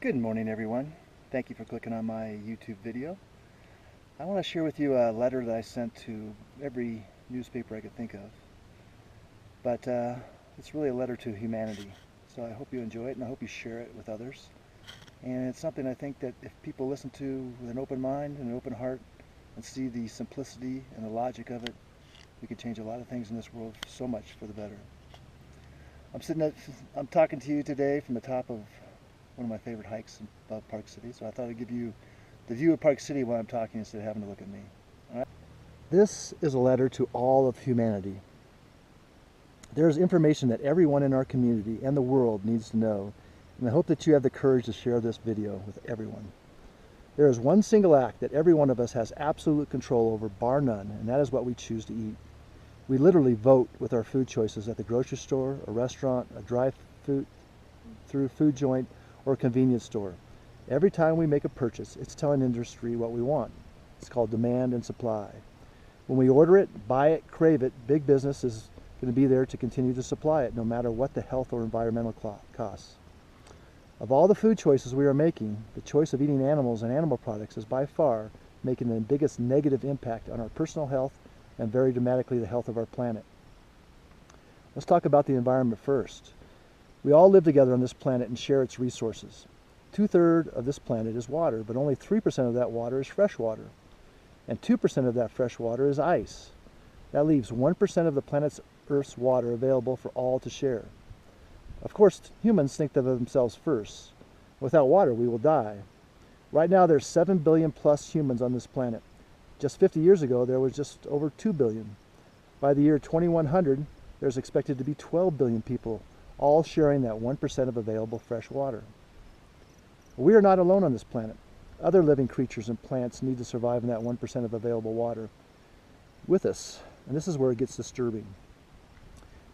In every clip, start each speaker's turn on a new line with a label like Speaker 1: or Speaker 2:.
Speaker 1: Good morning, everyone. Thank you for clicking on my YouTube video. I want to share with you a letter that I sent to every newspaper I could think of. But it's really a letter to humanity. So I hope you enjoy it and I hope you share it with others. And it's something I think that if people listen to with an open mind and an open heart and see the simplicity and the logic of it, we could change a lot of things in this world so much for the better. I'm talking to you today from the top of one of my favorite hikes above Park City, so I thought I'd give you the view of Park City while I'm talking instead of having to look at me. All right? This is a letter to all of humanity. There is information that everyone in our community and the world needs to know, and I hope that you have the courage to share this video with everyone. There is one single act that every one of us has absolute control over, bar none, and that is what we choose to eat. We literally vote with our food choices at the grocery store, a restaurant, a drive-through food joint, or a convenience store. Every time we make a purchase, it's telling industry what we want. It's called demand and supply. When we order it, buy it, crave it, big business is going to be there to continue to supply it, no matter what the health or environmental costs. Of all the food choices we are making, the choice of eating animals and animal products is by far making the biggest negative impact on our personal health and very dramatically the health of our planet. Let's talk about the environment first. We all live together on this planet and share its resources. 2/3 of this planet is water, but only 3% of that water is fresh water. And 2% of that fresh water is ice. That leaves 1% of the planet's Earth's water available for all to share. Of course, humans think of themselves first. Without water, we will die. Right now, there's 7 billion plus humans on this planet. Just 50 years ago, there was just over 2 billion. By the year 2100, there's expected to be 12 billion people, all sharing that 1% of available fresh water. We are not alone on this planet. Other living creatures and plants need to survive in that 1% of available water with us. And this is where it gets disturbing.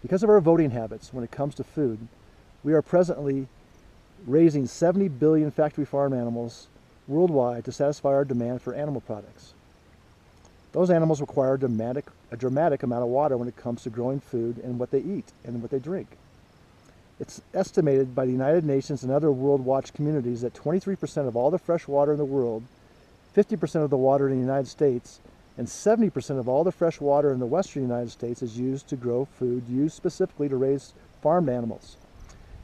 Speaker 1: Because of our voting habits when it comes to food, we are presently raising 70 billion factory farm animals worldwide to satisfy our demand for animal products. Those animals require a dramatic amount of water when it comes to growing food and what they eat and what they drink. It's estimated by the United Nations and other World Watch communities that 23% of all the fresh water in the world, 50% of the water in the United States, and 70% of all the fresh water in the western United States is used to grow food used specifically to raise farmed animals.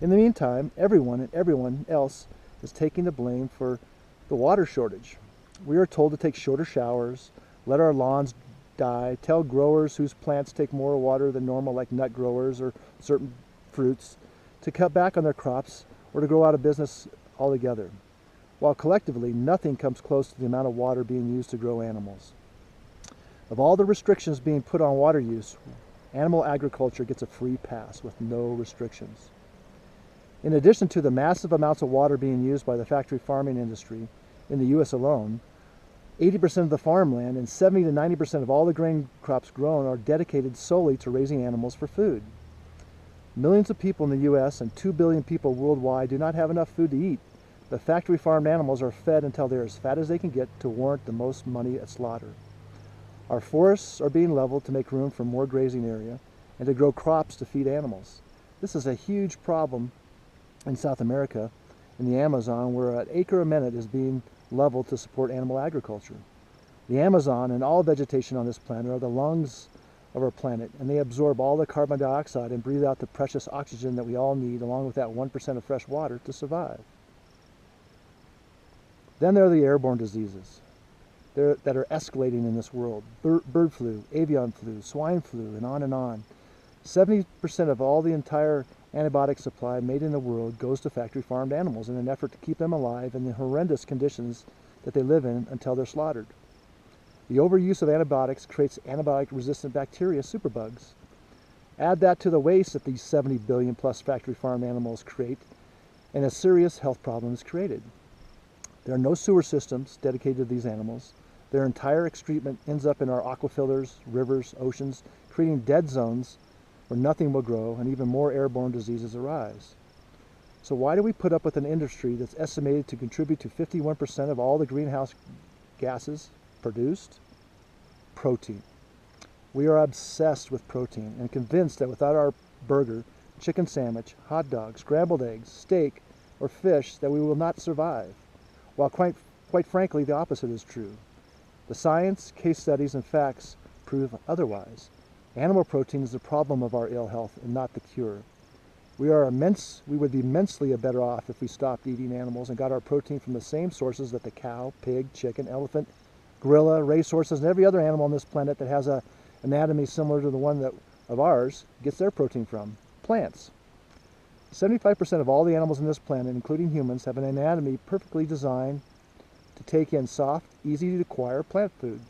Speaker 1: In the meantime, everyone else is taking the blame for the water shortage. We are told to take shorter showers, let our lawns die, tell growers whose plants take more water than normal, like nut growers or certain fruits, to cut back on their crops or to go out of business altogether, while collectively nothing comes close to the amount of water being used to grow animals. Of all the restrictions being put on water use, animal agriculture gets a free pass with no restrictions. In addition to the massive amounts of water being used by the factory farming industry in the U.S. alone, 80% of the farmland and 70 to 90% of all the grain crops grown are dedicated solely to raising animals for food. Millions of people in the U.S. and 2 billion people worldwide do not have enough food to eat, but factory farmed animals are fed until they're as fat as they can get to warrant the most money at slaughter. Our forests are being leveled to make room for more grazing area and to grow crops to feed animals. This is a huge problem in South America, in the Amazon, where an acre a minute is being leveled to support animal agriculture. The Amazon and all vegetation on this planet are the lungs of our planet, and they absorb all the carbon dioxide and breathe out the precious oxygen that we all need, along with that 1% of fresh water to survive. Then there are the airborne diseases that are escalating in this world. Bird flu, avian flu, swine flu, and on and on. 70% of all the entire antibiotic supply made in the world goes to factory farmed animals in an effort to keep them alive in the horrendous conditions that they live in until they're slaughtered. The overuse of antibiotics creates antibiotic-resistant bacteria, superbugs. Add that to the waste that these 70 billion plus factory farmed animals create, and a serious health problem is created. There are no sewer systems dedicated to these animals. Their entire excrement ends up in our aquifers, rivers, oceans, creating dead zones where nothing will grow and even more airborne diseases arise. So why do we put up with an industry that's estimated to contribute to 51% of all the greenhouse gases produced? Protein. We are obsessed with protein and convinced that without our burger, chicken sandwich, hot dog, scrambled eggs, steak, or fish that we will not survive, while quite frankly the opposite is true. The science, case studies, and facts prove otherwise. Animal protein is the problem of our ill health and not the cure. We would be immensely better off if we stopped eating animals and got our protein from the same sources that the cow, pig, chicken, elephant, gorilla, racehorses, and every other animal on this planet that has an anatomy similar to the one of ours gets their protein from: plants. 75% of all the animals on this planet, including humans, have an anatomy perfectly designed to take in soft, easy to acquire plant food.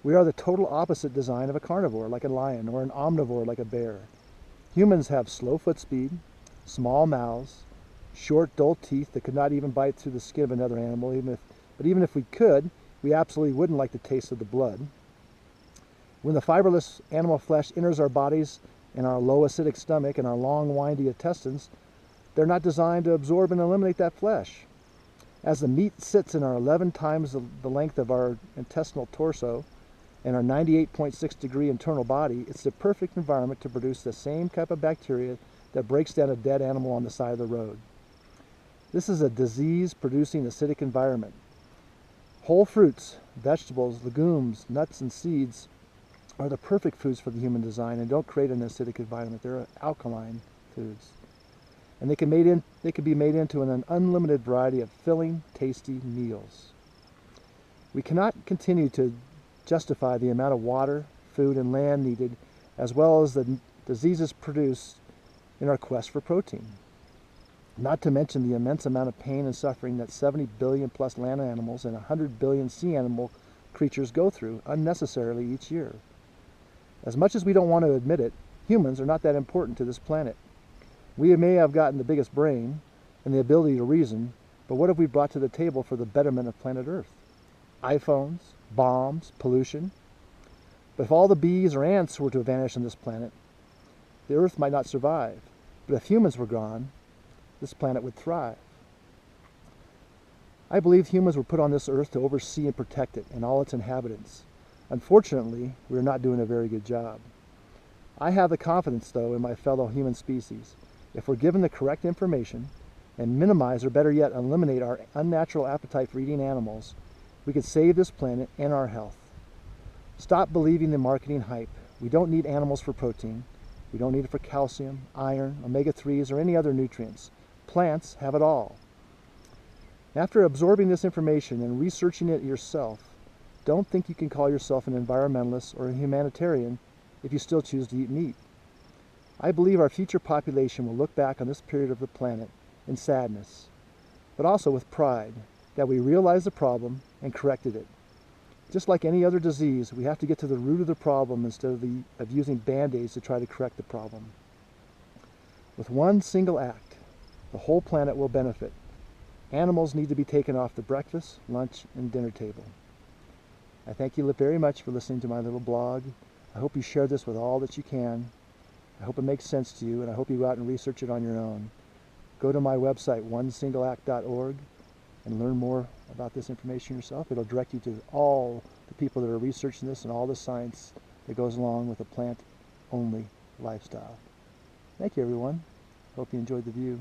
Speaker 1: We are the total opposite design of a carnivore like a lion or an omnivore like a bear. Humans have slow foot speed, small mouths, short, dull teeth that could not even bite through the skin of another animal, but even if we could, we absolutely wouldn't like the taste of the blood. When the fiberless animal flesh enters our bodies and our low acidic stomach and our long, windy intestines, they're not designed to absorb and eliminate that flesh. As the meat sits in our 11 times the length of our intestinal torso and our 98.6 degree internal body, it's the perfect environment to produce the same type of bacteria that breaks down a dead animal on the side of the road. This is a disease-producing acidic environment. Whole fruits, vegetables, legumes, nuts, and seeds are the perfect foods for the human design and don't create an acidic environment. They're alkaline foods. And they can be made into an unlimited variety of filling, tasty meals. We cannot continue to justify the amount of water, food, and land needed, as well as the diseases produced in our quest for protein. Not to mention the immense amount of pain and suffering that 70 billion plus land animals and 100 billion sea animal creatures go through unnecessarily each year. As much as we don't want to admit it, humans are not that important to this planet. We may have gotten the biggest brain and the ability to reason, but what have we brought to the table for the betterment of planet Earth? iPhones, bombs, pollution. But if all the bees or ants were to vanish on this planet, the Earth might not survive. But if humans were gone, this planet would thrive. I believe humans were put on this Earth to oversee and protect it and all its inhabitants. Unfortunately, we are not doing a very good job. I have the confidence, though, in my fellow human species. If we're given the correct information and minimize, or better yet, eliminate our unnatural appetite for eating animals, we could save this planet and our health. Stop believing the marketing hype. We don't need animals for protein. We don't need it for calcium, iron, omega-3s, or any other nutrients. Plants have it all. After absorbing this information and researching it yourself, don't think you can call yourself an environmentalist or a humanitarian if you still choose to eat meat. I believe our future population will look back on this period of the planet in sadness, but also with pride that we realized the problem and corrected it. Just like any other disease, we have to get to the root of the problem instead of using Band-Aids to try to correct the problem. With one single act, the whole planet will benefit. Animals need to be taken off the breakfast, lunch, and dinner table. I thank you very much for listening to my little blog. I hope you share this with all that you can. I hope it makes sense to you, and I hope you go out and research it on your own. Go to my website, onesingleact.org, and learn more about this information yourself. It'll direct you to all the people that are researching this and all the science that goes along with a plant-only lifestyle. Thank you, everyone. Hope you enjoyed the view.